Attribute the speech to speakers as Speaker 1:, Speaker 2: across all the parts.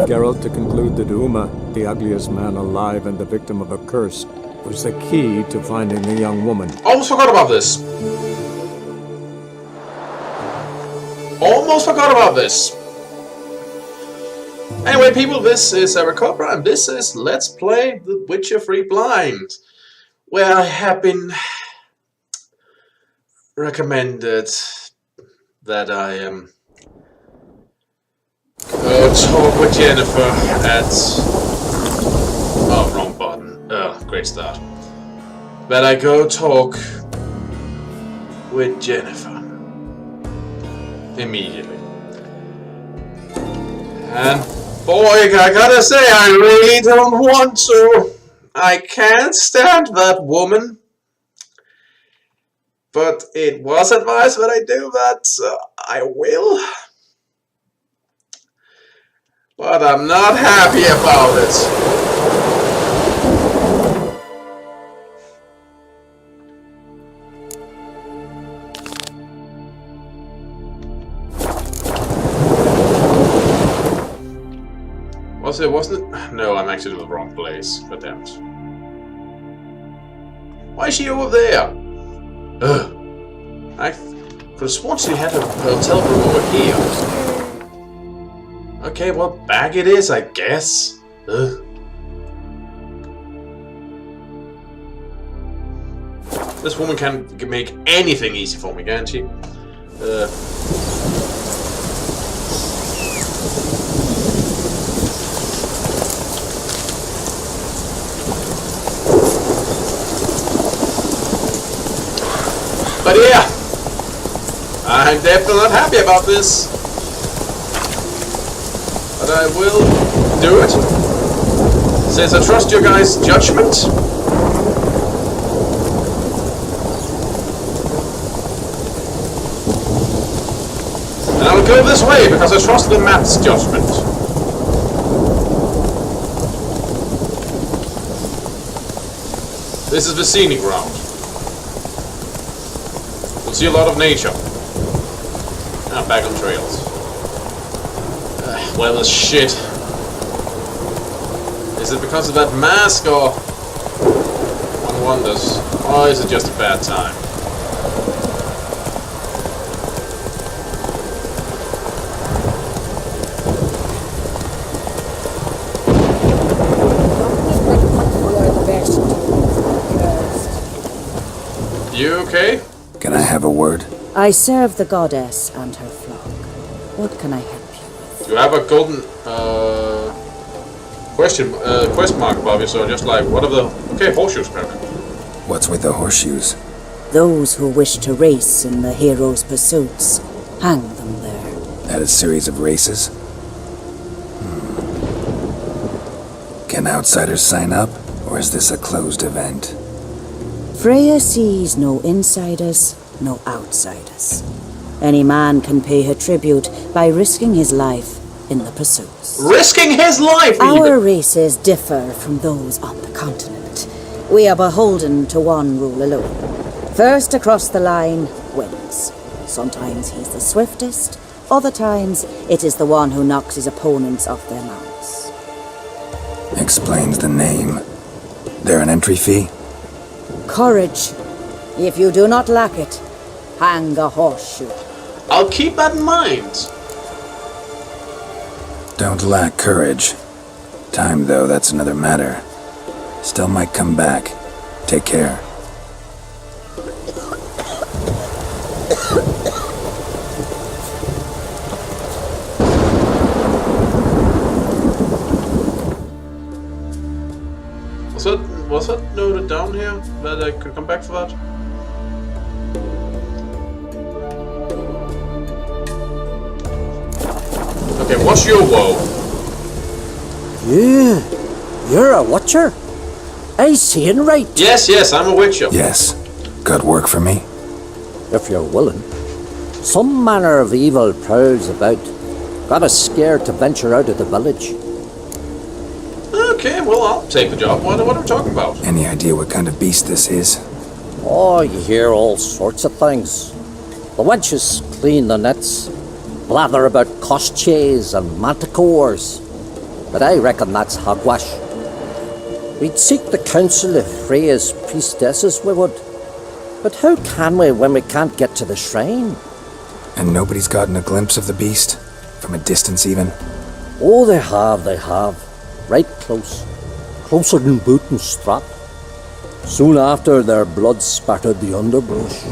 Speaker 1: Geralt, to conclude that Uma, the ugliest man alive and the victim of a curse, was the key to finding the young woman.
Speaker 2: Almost forgot about this. Anyway, people, this is Eric Cobra, and this is Let's Play The Witcher 3 Blind, where I have been recommended that I go talk with Jennifer at... Oh, wrong button. Oh, great start. That I go talk with Jennifer immediately. And boy, I gotta say, I really don't want to. I can't stand that woman. But it was advised that I do that, so I will. But I'm not happy about it. Wasn't it? No, I'm actually in the wrong place. God damn it. Why is she over there? Ugh. I could have sworn she had a hotel room over here. Okay, well, back it is, I guess. Ugh. This woman can make anything easy for me, can't she? But yeah, I'm definitely not happy about this. But I will do it, since I trust your guys' judgment. And I'll go this way, because I trust the map's judgment. This is the scenic route. You'll see a lot of nature. Ah, back on trails. Well as shit. Is it because of that mask, or... one wonders. Or is it just a bad time? You okay?
Speaker 3: Can I have a word?
Speaker 4: I serve the goddess and her flock. What can I help you with?
Speaker 2: You have a golden quest mark above you, so just like, what are the... Okay, horseshoes, apparently.
Speaker 3: What's with the horseshoes?
Speaker 4: Those who wish to race in the hero's pursuits, hang them there.
Speaker 3: At a series of races? Can outsiders sign up, or is this a closed event?
Speaker 4: Freya sees no insiders, no outsiders. Any man can pay her tribute by risking his life in the pursuits.
Speaker 2: Risking his life, even!
Speaker 4: Our races differ from those on the continent. We are beholden to one rule alone. First across the line wins. Sometimes he's the swiftest, other times it is the one who knocks his opponents off their mounts.
Speaker 3: Explains the name. There an entry fee?
Speaker 4: Courage. If you do not lack it, hang a horseshoe.
Speaker 2: I'll keep that in mind.
Speaker 3: Don't lack courage. Time, though, that's another matter. Still might come back. Take care.
Speaker 2: Was that noted down here? That I could come back for that? Okay, what's your woe?
Speaker 5: You're a Witcher? I seeing right?
Speaker 2: Yes, I'm a Witcher.
Speaker 3: Yes. Got work for me?
Speaker 5: If you're willing. Some manner of evil prowls about. Got us scared to venture out of the village.
Speaker 2: Okay, well, I'll take the job. What are we talking about?
Speaker 3: Any idea what kind of beast this is?
Speaker 5: Oh, you hear all sorts of things. The wenches clean the nets, blather about kosches and manticores. but I reckon that's hogwash. We'd seek the counsel of Freya's priestesses, we would. But how can we when we can't get to the shrine?
Speaker 3: And nobody's gotten a glimpse of the beast? From a distance, even?
Speaker 5: Oh, they have. Right close. Closer than boot and strap. Soon after, their blood spattered the underbrush.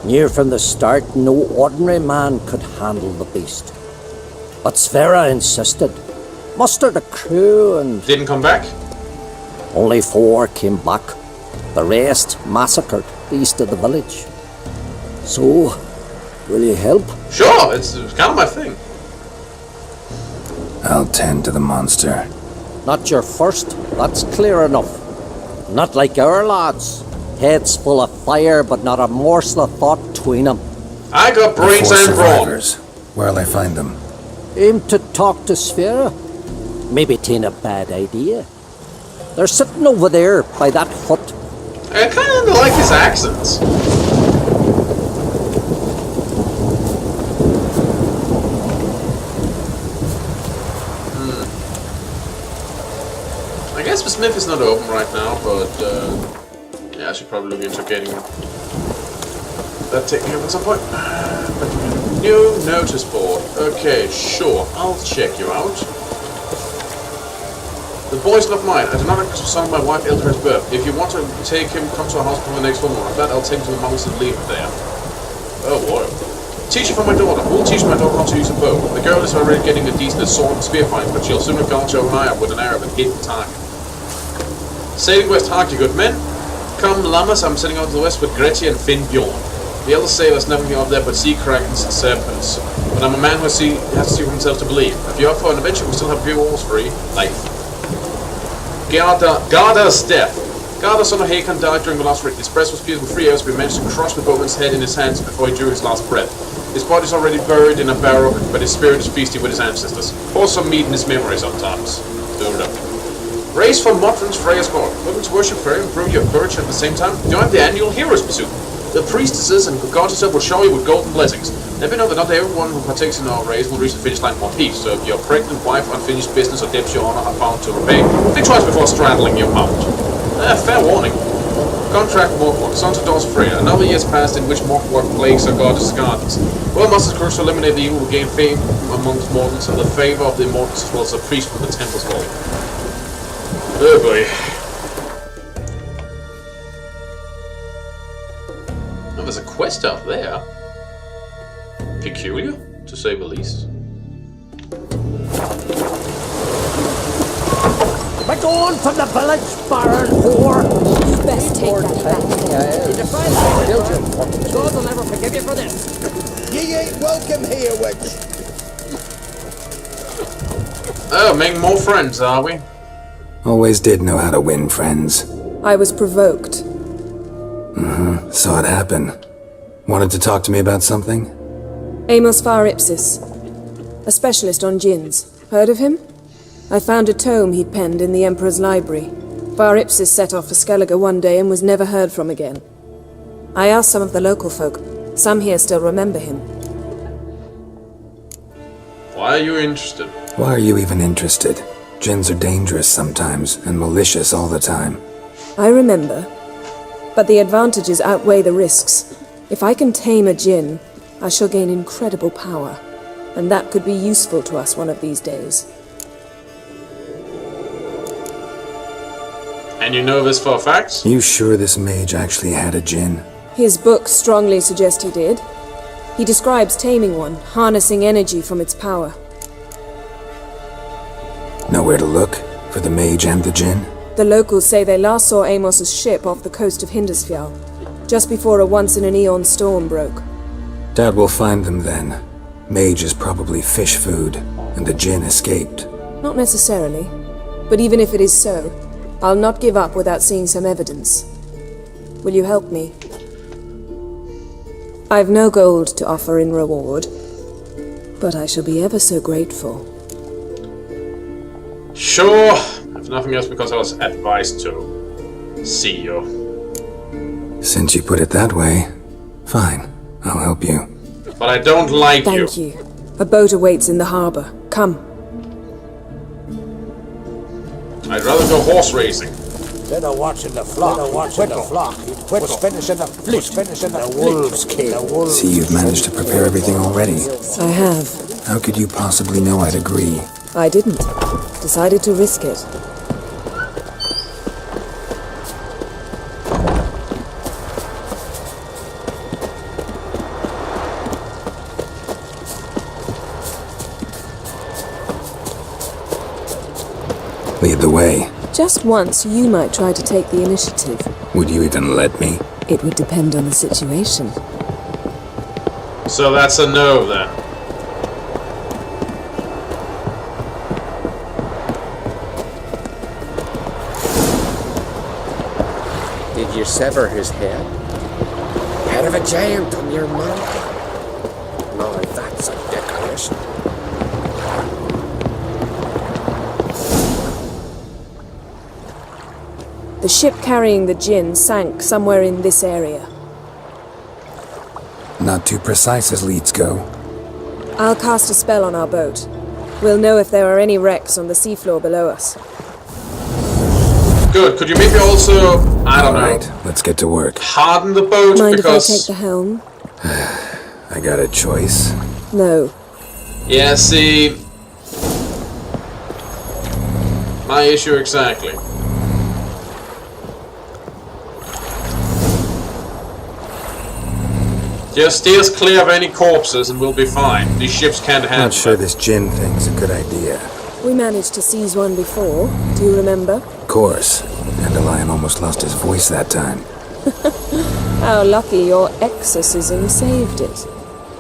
Speaker 5: Near from the start, no ordinary man could handle the beast. But Sverre insisted. Mustered a crew and...
Speaker 2: Didn't come back?
Speaker 5: Only 4 came back. The rest massacred east of the village. So, will you help?
Speaker 2: Sure, it's kind of my thing.
Speaker 3: I'll tend to the monster.
Speaker 5: Not your first, that's clear enough. Not like our lads. Heads full of fire, but not a morsel of thought between them.
Speaker 2: I got
Speaker 3: The
Speaker 2: brains
Speaker 3: 4
Speaker 2: and brawn.
Speaker 3: survivors. Where'll I find them?
Speaker 5: Aim to talk to Sverre. Maybe it ain't a bad idea. They're sitting over there by that hut.
Speaker 2: I kind of like his accents. I guess the Smith is not open right now, but yeah, I should probably look into getting that taken up at some point. New notice board. Okay, sure, I'll check you out. The boy's not mine. I do not son my wife Eldred's birth. If you want to take him, come to our house for the next 1 month. After that, I'll take him to the mountains and leave him there. Oh boy. Teach it for my daughter. We'll teach my daughter how to use a bow. The girl is already getting a decent sword and spear fight, but she'll soon have gone to Orion with an arrow and hit the target. Sailing west, hark you good men. Come, Lammas, I'm setting out to the west with Gretchen and Finn Bjorn. The other sailors never me out there but sea krakens and serpents. But I'm a man who has to see for himself to believe. If you're up for an adventure, we still have a few walls free. Life. Garda's death. Garda, son of Hakon, died during the last raid. His breast was pierced with 3 arrows, but he managed to crush the bowman's head in his hands before he drew his last breath. His body is already buried in a barrow, but his spirit is feasting with his ancestors. Pour some meat in his memory sometimes. Do it up. Race for Motrins Freya's court. Looking to worship Freya and prove your courage at the same time? Join the annual Heroes Pursuit. The priestesses and God herself will shower you with golden blessings. Let me know that not everyone who partakes in our race will reach the finish line in one piece, so if your pregnant wife, unfinished business, or debts your honor are bound to repay, think twice before straddling your mount. Fair warning. Contract Morkwork, sons and daughters of Freya. Another year's passed in which Morkwork plagues our goddess' gardens. Well must his curse to eliminate the evil will gain fame amongst mortals, and the favor of the immortals as well as a priest from the temple's hall. Oh boy. Oh, there's a quest out there. Peculiar, to say the least.
Speaker 5: We're going from the village, Baron whore!
Speaker 4: You best take that back.
Speaker 5: Did you find the children? God will never forgive you for this.
Speaker 6: Ye ain't welcome here, witch.
Speaker 2: Oh, making more friends, are we?
Speaker 3: Always did know how to win friends.
Speaker 7: I was provoked.
Speaker 3: Saw it happen. Wanted to talk to me about something?
Speaker 7: Amos Far Ipsis, a specialist on djinns. Heard of him? I found a tome he'd penned in the Emperor's library. Far Ipsis set off for Skellige one day and was never heard from again. I asked some of the local folk. Some here still remember him.
Speaker 2: Why are you interested?
Speaker 3: Why are you even interested? Djinns are dangerous sometimes, and malicious all the time.
Speaker 7: I remember. But the advantages outweigh the risks. If I can tame a djinn, I shall gain incredible power. And that could be useful to us one of these days.
Speaker 2: And you know this for a fact?
Speaker 3: You sure this mage actually had a djinn?
Speaker 7: His books strongly suggest he did. He describes taming one, harnessing energy from its power.
Speaker 3: Nowhere to look for the mage and the djinn?
Speaker 7: The locals say they last saw Amos's ship off the coast of Hindisfjall, just before a once-in-an-eon storm broke.
Speaker 3: Doubt we'll find them then. Mage is probably fish food, and the djinn escaped.
Speaker 7: Not necessarily. But even if it is so, I'll not give up without seeing some evidence. Will you help me? I've no gold to offer in reward, but I shall be ever so grateful.
Speaker 2: Sure. If nothing else, because I was advised to. See you.
Speaker 3: Since you put it that way, fine. I'll help you.
Speaker 2: But I don't like you.
Speaker 7: Thank you. A boat awaits in the harbor. Come.
Speaker 2: I'd rather go horse racing.
Speaker 6: Instead of watching the flock, quit finishing the wolves kill.
Speaker 3: See, you've managed to prepare everything already.
Speaker 7: I have.
Speaker 3: How could you possibly know I'd agree?
Speaker 7: I didn't. Decided to risk it.
Speaker 3: Lead the way.
Speaker 7: Just once, you might try to take the initiative.
Speaker 3: Would you even let me?
Speaker 7: It would depend on the situation.
Speaker 2: So that's a no then.
Speaker 6: Did you sever his head? Head of a giant on your mountain. No, that's a decoration.
Speaker 7: The ship carrying the Jinn sank somewhere in this area.
Speaker 3: Not too precise as leads go.
Speaker 7: I'll cast a spell on our boat. We'll know if there are any wrecks on the seafloor below us.
Speaker 2: Good. Could you maybe also, I don't know,
Speaker 3: Alright, let's get to work.
Speaker 2: harden the boat?
Speaker 7: Mind
Speaker 2: because
Speaker 7: if I take the helm?
Speaker 3: I got a choice.
Speaker 7: No.
Speaker 2: yeah, see, my issue exactly. Just steer us clear of any corpses and we'll be fine. These ships can't handle
Speaker 3: Not sure
Speaker 2: it.
Speaker 3: this gin thing's a good idea.
Speaker 7: We managed to seize one before. Do you remember?
Speaker 3: Of course. Dandelion almost lost his voice that time.
Speaker 7: How lucky your exorcism saved it.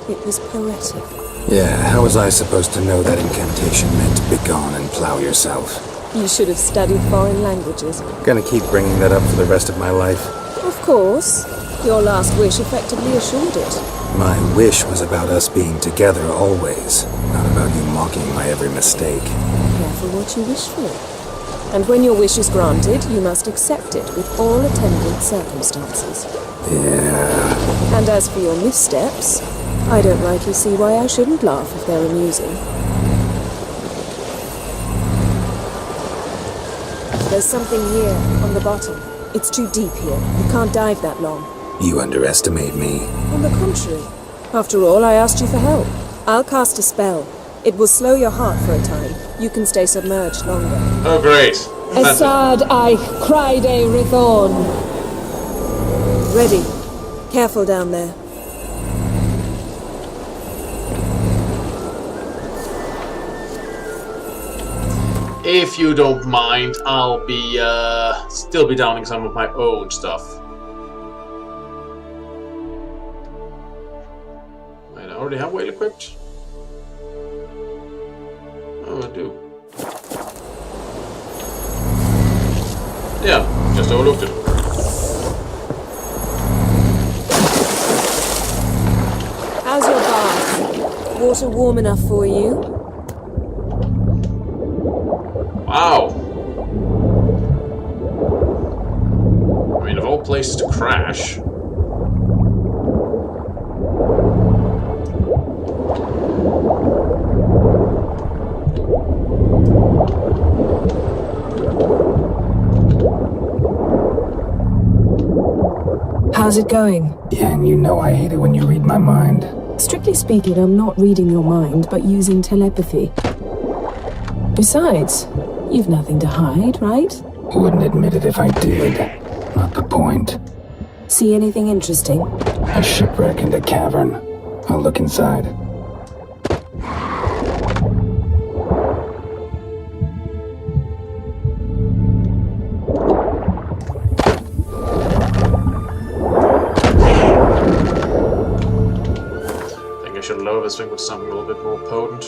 Speaker 7: It was poetic.
Speaker 3: Yeah, how was I supposed to know that incantation meant begone and plow yourself?
Speaker 7: You should have studied foreign languages.
Speaker 3: Gonna keep bringing that up for the rest of my life.
Speaker 7: Of course. Your last wish effectively assured it.
Speaker 3: My wish was about us being together always, not about you mocking my every mistake.
Speaker 7: Careful what you wish for. And when your wish is granted, you must accept it with all attendant circumstances.
Speaker 3: Yeah.
Speaker 7: And as for your missteps, I don't rightly see why I shouldn't laugh if they're amusing. There's something here, on the bottom. It's too deep here. You can't dive that long.
Speaker 3: You underestimate me.
Speaker 7: On the contrary. After all, I asked you for help. I'll cast a spell. It will slow your heart for a time. You can stay submerged longer.
Speaker 2: Oh, great.
Speaker 7: Assad I Criede Rithorn. Ready. Careful down there.
Speaker 2: If you don't mind, I'll be, still be downing some of my own stuff. Wait, I already have whale equipped? Oh, I do. Yeah, just overlooked it.
Speaker 7: How's your bath? Water warm enough for you?
Speaker 2: Wow. I mean, of all places to crash.
Speaker 7: How's it going?
Speaker 3: Yeah, and you know I hate it when you read my mind.
Speaker 7: Strictly speaking, I'm not reading your mind, but using telepathy. Besides, you've nothing to hide, right?
Speaker 3: Wouldn't admit it if I did. Not the point.
Speaker 7: See anything interesting?
Speaker 3: A shipwreck and a cavern. I'll look inside.
Speaker 2: I should lower this thing with something a little bit more potent.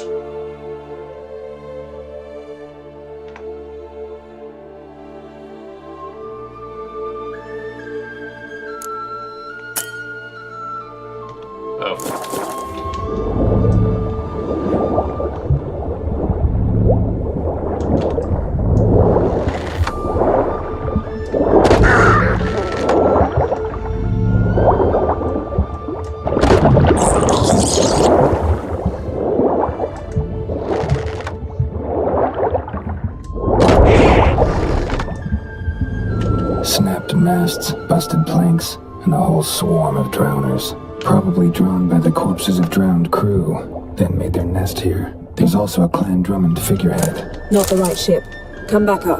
Speaker 3: Snapped masts, busted planks, and a whole swarm of drowners. Probably drawn by the corpses of drowned crew, then made their nest here. There's also a Clan Drummond figurehead.
Speaker 7: Not the right ship. Come back up.